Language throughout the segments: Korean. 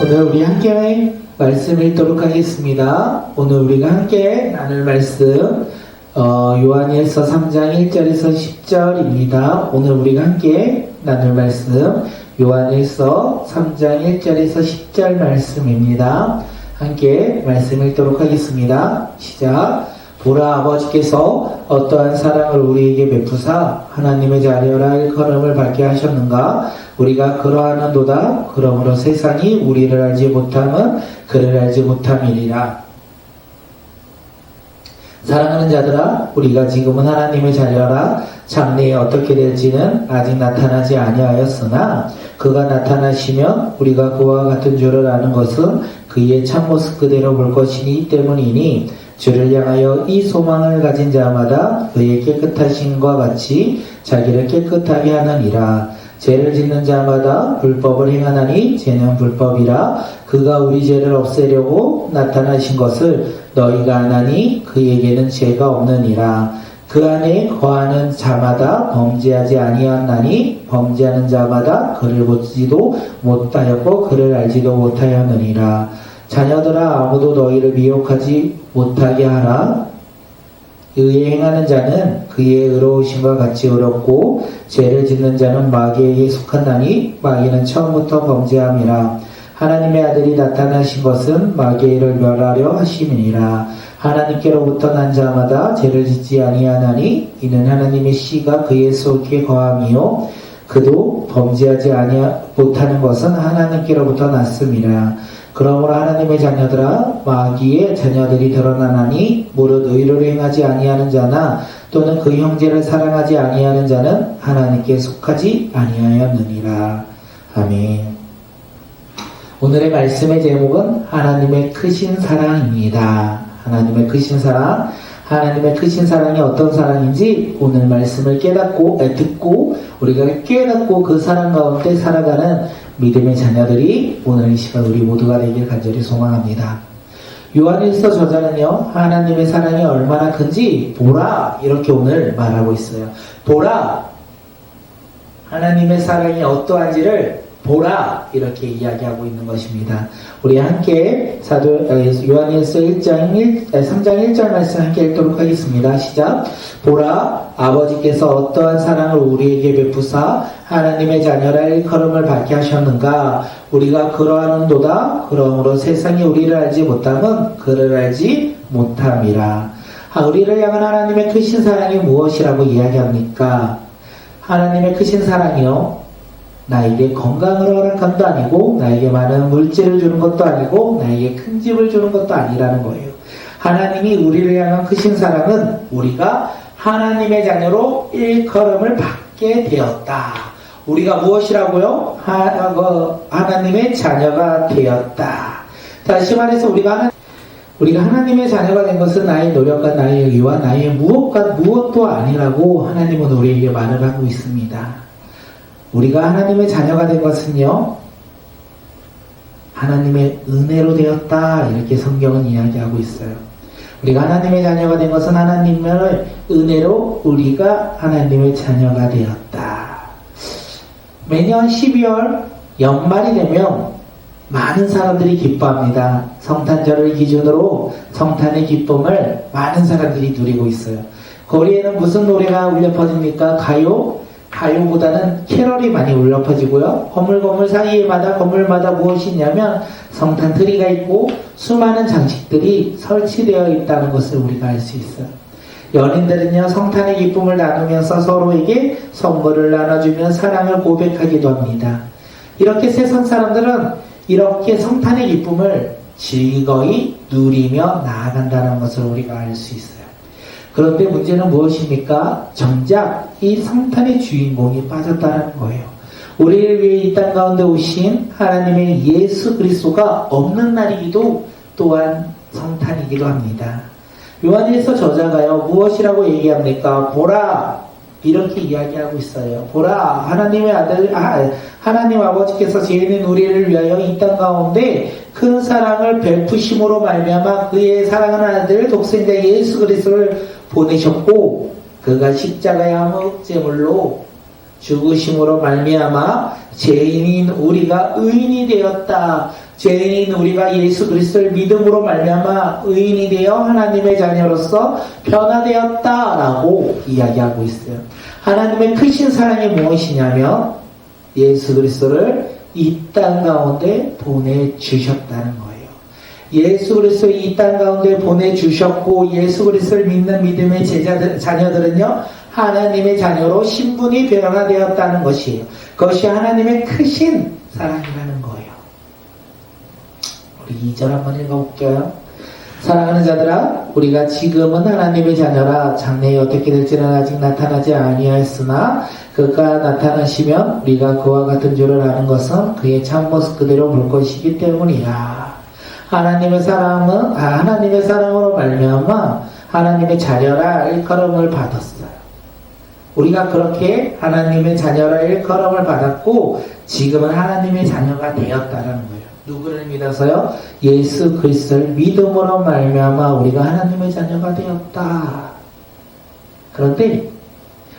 오늘 우리 함께 말씀 읽도록 하겠습니다. 오늘 우리가 함께 나눌 말씀 요한일서 3장 1절에서 10절입니다. 오늘 우리가 함께 나눌 말씀 요한일서 3장 1절에서 10절 말씀입니다. 함께 말씀 읽도록 하겠습니다. 시작. 보라, 아버지께서 어떠한 사랑을 우리에게 베푸사 하나님의 자녀라 일컬음을 받게 하셨는가. 우리가 그러하는도다. 그러므로 세상이 우리를 알지 못함은 그를 알지 못함이니라. 사랑하는 자들아, 우리가 지금은 하나님의 자녀라. 장래에 어떻게 될지는 아직 나타나지 아니하였으나 그가 나타나시면 우리가 그와 같은 줄을 아는 것은 그의 참모습 그대로 볼 것이니 때문이니, 주를 향하여 이 소망을 가진 자마다 그의 깨끗하심과 같이 자기를 깨끗하게 하느니라. 죄를 짓는 자마다 불법을 행하나니 죄는 불법이라. 그가 우리 죄를 없애려고 나타나신 것을 너희가 아나니 그에게는 죄가 없느니라. 그 안에 거하는 자마다 범죄하지 아니하나니 범죄하는 자마다 그를 보지도 못하였고 그를 알지도 못하였느니라. 자녀들아, 아무도 너희를 미혹하지 못하게 하라. 의에 행하는 자는 그의 의로우심과 같이 의롭고 죄를 짓는 자는 마귀에게 속한다니 마귀는 처음부터 범죄함이라. 하나님의 아들이 나타나신 것은 마귀의 일을 멸하려 하심이니라. 하나님께로부터 난 자마다 죄를 짓지 아니하나니 이는 하나님의 씨가 그의 속에 거함이요 그도 범죄하지 못하는 것은 하나님께로부터 났음이라. 그러므로 하나님의 자녀들아, 마귀의 자녀들이 드러나나니 무릇 의를 행하지 아니하는 자나 또는 그 형제를 사랑하지 아니하는 자는 하나님께 속하지 아니하였느니라. 아멘. 오늘의 말씀의 제목은 하나님의 크신 사랑입니다. 하나님의 크신 사랑. 하나님의 크신 사랑이 어떤 사랑인지 오늘 말씀을 듣고 우리가 깨닫고 그 사랑 가운데 살아가는 믿음의 자녀들이 오늘 이 시간 우리 모두가 되길 간절히 소망합니다. 요한일서 저자는요, 하나님의 사랑이 얼마나 큰지 보라, 이렇게 오늘 말하고 있어요. 보라, 하나님의 사랑이 어떠한지를 보라, 이렇게 이야기하고 있는 것입니다. 우리 함께 요한일서 3장 1절 말씀 함께 읽도록 하겠습니다. 시작. 보라, 아버지께서 어떠한 사랑을 우리에게 베푸사 하나님의 자녀라 일컬음을 받게 하셨는가. 우리가 그러하는도다. 그러므로 세상이 우리를 알지 못함은 그를 알지 못함이라. 우리를 향한 하나님의 크신 사랑이 무엇이라고 이야기합니까? 하나님의 크신 사랑이요, 나에게 건강을 허락한 것도 아니고 나에게 많은 물질을 주는 것도 아니고 나에게 큰 집을 주는 것도 아니라는 거예요. 하나님이 우리를 향한 크신 사랑은 우리가 하나님의 자녀로 일컬음을 받게 되었다. 우리가 무엇이라고요? 하나님의 자녀가 되었다. 다시 말해서 우리가 하나님의 자녀가 된 것은 나의 노력과 나의 의와 나의 무엇도 아니라고 하나님은 우리에게 말을 하고 있습니다. 우리가 하나님의 자녀가 된 것은요, 하나님의 은혜로 되었다, 이렇게 성경은 이야기하고 있어요. 우리가 하나님의 자녀가 된 것은 하나님의 은혜로 우리가 하나님의 자녀가 되었다. 매년 12월 연말이 되면 많은 사람들이 기뻐합니다. 성탄절을 기준으로 성탄의 기쁨을 많은 사람들이 누리고 있어요. 거리에는 무슨 노래가 울려 퍼집니까? 가요보다는 캐럴이 많이 울려 퍼지고요. 건물마다 무엇이 있냐면 성탄 트리가 있고 수많은 장식들이 설치되어 있다는 것을 우리가 알 수 있어요. 연인들은요, 성탄의 기쁨을 나누면서 서로에게 선물을 나눠주며 사랑을 고백하기도 합니다. 이렇게 세상 사람들은 이렇게 성탄의 기쁨을 즐거이 누리며 나아간다는 것을 우리가 알 수 있어요. 그런데 문제는 무엇입니까? 정작 이 성탄의 주인공이 빠졌다는 거예요. 우리를 위해 이 땅 가운데 오신 하나님의 예수 그리스도가 없는 날이기도 또한 성탄이기도 합니다. 요한일서 저자가요, 무엇이라고 얘기합니까? 보라, 이렇게 이야기하고 있어요. 보라, 하나님 아버지께서 죄 있는 우리를 위하여 이 땅 가운데 큰 사랑을 베푸심으로 말미암아 그의 사랑하는 아들 독생자 예수 그리스도를 보내셨고, 그가 십자가의 화목제물로 죽으심으로 말미암아 죄인인 우리가 의인이 되었다. 죄인인 우리가 예수 그리스도를 믿음으로 말미암아 의인이 되어 하나님의 자녀로서 변화되었다라고 이야기하고 있어요. 하나님의 크신 사랑이 무엇이냐면 예수 그리스도를 이 땅 가운데 보내주셨다는 거예요. 예수 그리스도를 이 땅 가운데 보내주셨고 예수 그리스도를 믿는 믿음의 자녀들은요 하나님의 자녀로 신분이 변화되었다는 것이에요. 그것이 하나님의 크신 사랑이라는 거예요. 우리 2절 한번 읽어볼게요. 사랑하는 자들아, 우리가 지금은 하나님의 자녀라. 장래에 어떻게 될지는 아직 나타나지 아니하였으나 그가 나타나시면 우리가 그와 같은 줄을 아는 것은 그의 참모습 그대로 볼 것이기 때문이라. 하나님의 사랑으로 말미암아 하나님의 자녀라 일컬음을 받았어요. 우리가 그렇게 하나님의 자녀라 일컬음을 받았고 지금은 하나님의 자녀가 되었다는 거예요. 누구를 믿어서요? 예수 그리스도를 믿음으로 말미암아 우리가 하나님의 자녀가 되었다. 그런데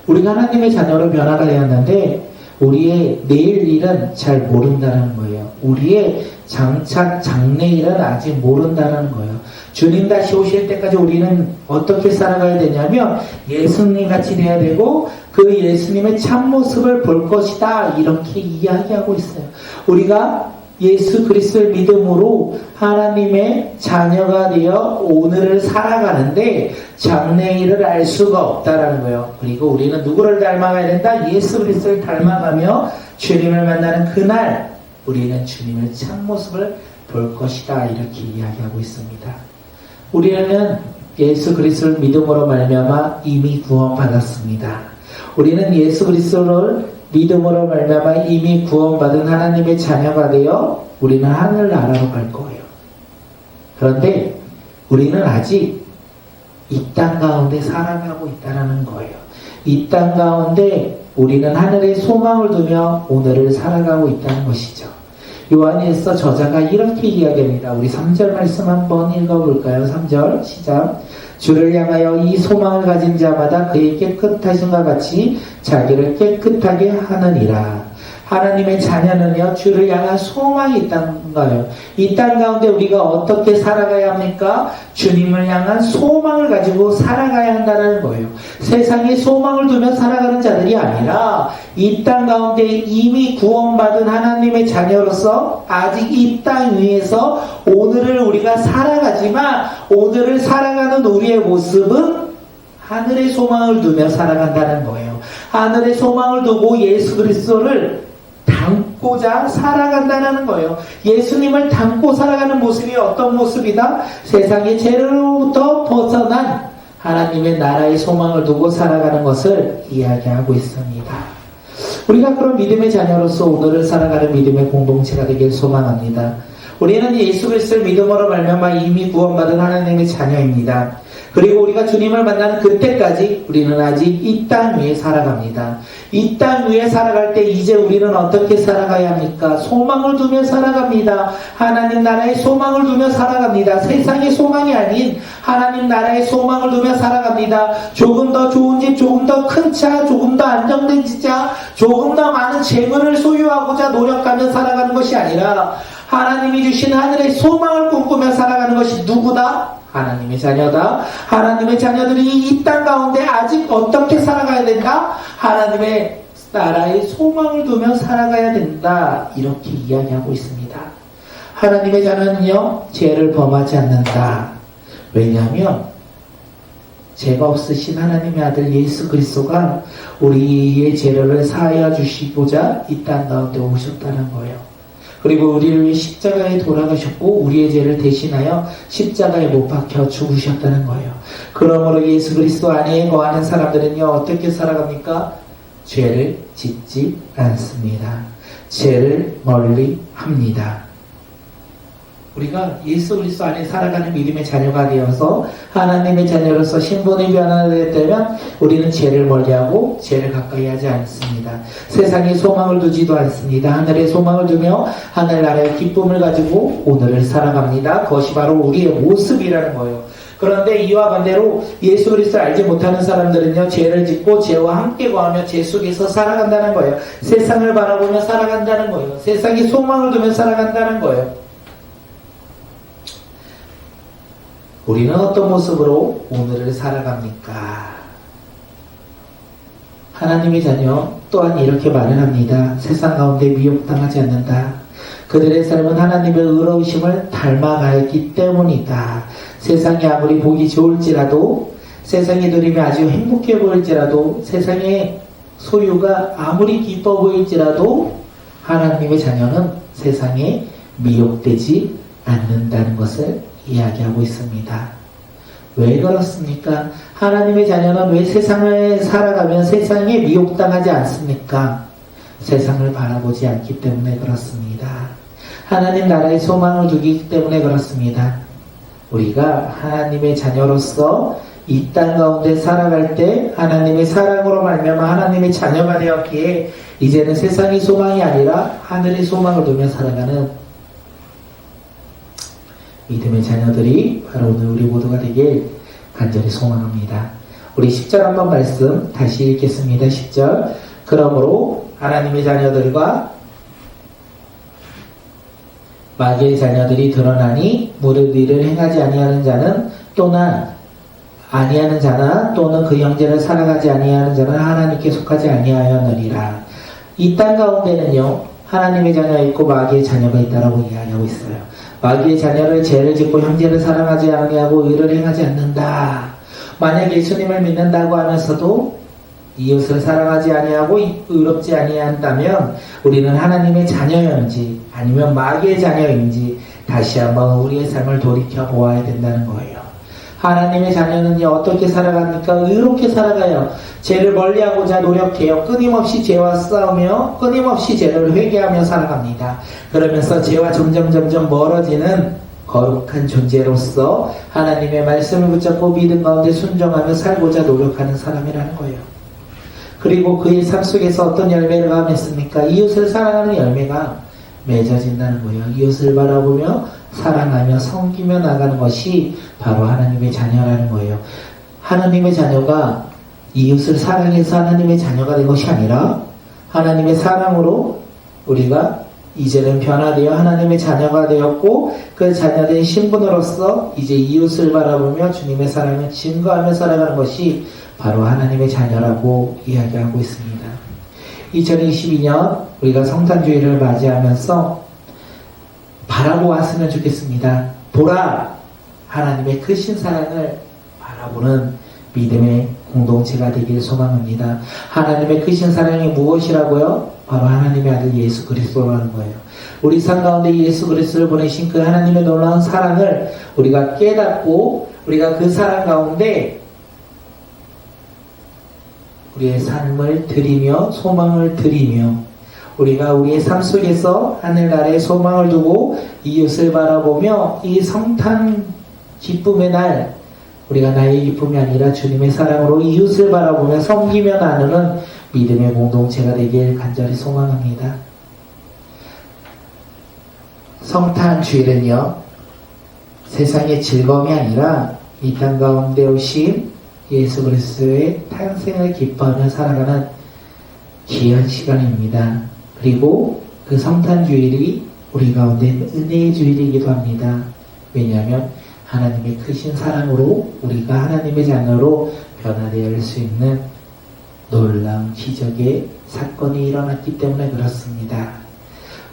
우리가 하나님의 자녀로 변화가 되었는데 우리의 내일 일은 잘 모른다는 거예요. 우리의 장래일은 아직 모른다는 거예요. 주님 다시 오실 때까지 우리는 어떻게 살아가야 되냐면 예수님 같이 되어야 되고 그 예수님의 참모습을 볼 것이다. 이렇게 이야기하고 있어요. 우리가 예수 그리스도를 믿음으로 하나님의 자녀가 되어 오늘을 살아가는데 장래일을 알 수가 없다라는 거예요. 그리고 우리는 누구를 닮아가야 된다? 예수 그리스도를 닮아가며 주님을 만나는 그날 우리는 주님의 참모습을 볼 것이다. 이렇게 이야기하고 있습니다. 우리는 예수 그리스도를 믿음으로 말미암아 이미 구원받았습니다. 우리는 예수 그리스도를 믿음으로 말미암아 이미 구원받은 하나님의 자녀가 되어 우리는 하늘나라로 갈 거예요. 그런데 우리는 아직 이 땅 가운데 살아가고 있다는 거예요. 이 땅 가운데 우리는 하늘의 소망을 두며 오늘을 살아가고 있다는 것이죠. 요한일서 저자가 이렇게 이야기합니다. 우리 3절 말씀 한번 읽어볼까요? 3절 시작. 주를 향하여 이 소망을 가진 자마다 그의 깨끗하심과 같이 자기를 깨끗하게 하느니라. 하나님의 자녀는요 주를 향한 소망이 있다는 거예요. 이 땅 가운데 우리가 어떻게 살아가야 합니까? 주님을 향한 소망을 가지고 살아가야 한다는 거예요. 세상에 소망을 두며 살아가는 자들이 아니라 이 땅 가운데 이미 구원받은 하나님의 자녀로서 아직 이 땅 위에서 오늘을 우리가 살아가지만 오늘을 살아가는 우리의 모습은 하늘의 소망을 두며 살아간다는 거예요. 하늘의 소망을 두고 예수 그리스도를 닮고자 살아간다는 거예요. 예수님을 닮고 살아가는 모습이 어떤 모습이다? 세상의 죄로부터 벗어난 하나님의 나라의 소망을 두고 살아가는 것을 이야기하고 있습니다. 우리가 그런 믿음의 자녀로서 오늘을 살아가는 믿음의 공동체가 되길 소망합니다. 우리는 예수 그리스도를 믿음으로 말미암아 이미 구원받은 하나님의 자녀입니다. 그리고 우리가 주님을 만나는 그때까지 우리는 아직 이 땅 위에 살아갑니다. 이 땅 위에 살아갈 때 이제 우리는 어떻게 살아가야 합니까? 소망을 두며 살아갑니다. 하나님 나라의 소망을 두며 살아갑니다. 세상의 소망이 아닌 하나님 나라의 소망을 두며 살아갑니다. 조금 더 좋은 집, 조금 더 큰 차, 조금 더 안정된 차, 조금 더 많은 재물을 소유하고자 노력하며 살아가는 것이 아니라 하나님이 주신 하늘의 소망을 꿈꾸며 살아가는 것이 누구다? 하나님의 자녀다. 하나님의 자녀들이 이 땅 가운데 아직 어떻게 살아가야 된다? 하나님의 나라의 소망을 두며 살아가야 된다. 이렇게 이야기하고 있습니다. 하나님의 자녀는요 죄를 범하지 않는다. 왜냐하면 죄가 없으신 하나님의 아들 예수 그리스도가 우리의 죄를 사하여 주시고자 이 땅 가운데 오셨다는 거예요. 그리고 우리를 위해 십자가에 돌아가셨고 우리의 죄를 대신하여 십자가에 못 박혀 죽으셨다는 거예요. 그러므로 예수 그리스도 안에 거하는 사람들은요 어떻게 살아갑니까? 죄를 짓지 않습니다. 죄를 멀리 합니다. 우리가 예수 그리스도 안에 살아가는 믿음의 자녀가 되어서 하나님의 자녀로서 신분이 변화되었다면 우리는 죄를 멀리하고 죄를 가까이 하지 않습니다. 세상에 소망을 두지도 않습니다. 하늘의 소망을 두며 하늘나라의 기쁨을 가지고 오늘을 살아갑니다. 그것이 바로 우리의 모습이라는 거예요. 그런데 이와 반대로 예수 그리스도를 알지 못하는 사람들은요 죄를 짓고 죄와 함께 거하며 죄 속에서 살아간다는 거예요. 세상을 바라보며 살아간다는 거예요. 세상에 소망을 두며 살아간다는 거예요. 우리는 어떤 모습으로 오늘을 살아갑니까? 하나님의 자녀 또한 이렇게 말을 합니다. 세상 가운데 미혹당하지 않는다. 그들의 삶은 하나님의 의로우심을 닮아가였기 때문이다. 세상이 아무리 보기 좋을지라도, 세상의 누림이 아주 행복해 보일지라도, 세상의 소유가 아무리 기뻐 보일지라도 하나님의 자녀는 세상에 미혹되지 않는다는 것을 이야기하고 있습니다. 왜 그렇습니까? 하나님의 자녀는 왜 세상을 살아가면 세상에 미혹당하지 않습니까? 세상을 바라보지 않기 때문에 그렇습니다. 하나님 나라의 소망을 두기 때문에 그렇습니다. 우리가 하나님의 자녀로서 이 땅 가운데 살아갈 때 하나님의 사랑으로 말미암아 하나님의 자녀가 되었기에 이제는 세상의 소망이 아니라 하늘의 소망을 두며 살아가는 믿음의 자녀들이 바로 오늘 우리 모두가 되길 간절히 소망합니다. 우리 10절 한번 말씀 다시 읽겠습니다. 10절. 그러므로 하나님의 자녀들과 마귀의 자녀들이 드러나니 무릇 이를 행하지 아니하는 자는 또는 그 형제를 사랑하지 아니하는 자는 하나님께 속하지 아니하였느니라. 이 땅 가운데는요, 하나님의 자녀가 있고 마귀의 자녀가 있다라고 이야기하고 있어요. 마귀의 자녀를 죄를 짓고 형제를 사랑하지 아니하고 의를 행하지 않는다. 만약 예수님을 믿는다고 하면서도 이웃을 사랑하지 아니하고 의롭지 아니한다면 우리는 하나님의 자녀인지 아니면 마귀의 자녀인지 다시 한번 우리의 삶을 돌이켜 보아야 된다는 거예요. 하나님의 자녀는 어떻게 살아갑니까? 의롭게 살아가요. 죄를 멀리하고자 노력해요. 끊임없이 죄와 싸우며 끊임없이 죄를 회개하며 살아갑니다. 그러면서 죄와 점점 멀어지는 거룩한 존재로서 하나님의 말씀을 붙잡고 믿음 가운데 순종하며 살고자 노력하는 사람이라는 거예요. 그리고 그의 삶 속에서 어떤 열매를 맺습니까? 이웃을 사랑하는 열매가 맺어진다는 거예요. 이웃을 바라보며 사랑하며 섬기며 나가는 것이 바로 하나님의 자녀라는 거예요. 하나님의 자녀가 이웃을 사랑해서 하나님의 자녀가 된 것이 아니라 하나님의 사랑으로 우리가 이제는 변화되어 하나님의 자녀가 되었고 그 자녀된 신분으로서 이제 이웃을 바라보며 주님의 사랑을 증거하며 살아가는 것이 바로 하나님의 자녀라고 이야기하고 있습니다. 2022년 우리가 성탄주의를 맞이하면서 바라보았으면 좋겠습니다. 보라! 하나님의 크신 사랑을 바라보는 믿음의 공동체가 되기를 소망합니다. 하나님의 크신 사랑이 무엇이라고요? 바로 하나님의 아들 예수 그리스도라는 거예요. 우리 삶 가운데 예수 그리스도를 보내신 그 하나님의 놀라운 사랑을 우리가 깨닫고 우리가 그 사랑 가운데 우리의 삶을 드리며 소망을 드리며 우리가 우리의 삶 속에서 하늘나라의 소망을 두고 이웃을 바라보며 이 성탄 기쁨의 날 우리가 나의 기쁨이 아니라 주님의 사랑으로 이웃을 바라보며 섬기며 나누는 믿음의 공동체가 되길 간절히 소망합니다. 성탄 주일은요, 세상의 즐거움이 아니라 이 땅 가운데 오신 예수 그리스도의 탄생을 기뻐하며 살아가는 귀한 시간입니다. 그리고 그 성탄 주일이 우리 가운데 은혜의 주일이기도 합니다. 왜냐하면 하나님의 크신 사랑으로 우리가 하나님의 자녀로 변화되어질 수 있는 놀라운 기적의 사건이 일어났기 때문에 그렇습니다.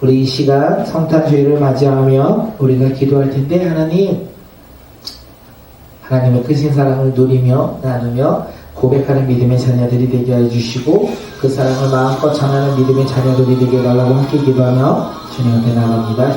우리 이 시간 성탄주일을 맞이하며 우리가 기도할 텐데 하나님의 크신 사랑을 누리며 나누며 고백하는 믿음의 자녀들이 되게 해주시고 그 사랑을 마음껏 전하는 믿음의 자녀들이 되게 해달라고 함께 기도하며 주님 앞에 나갑니다.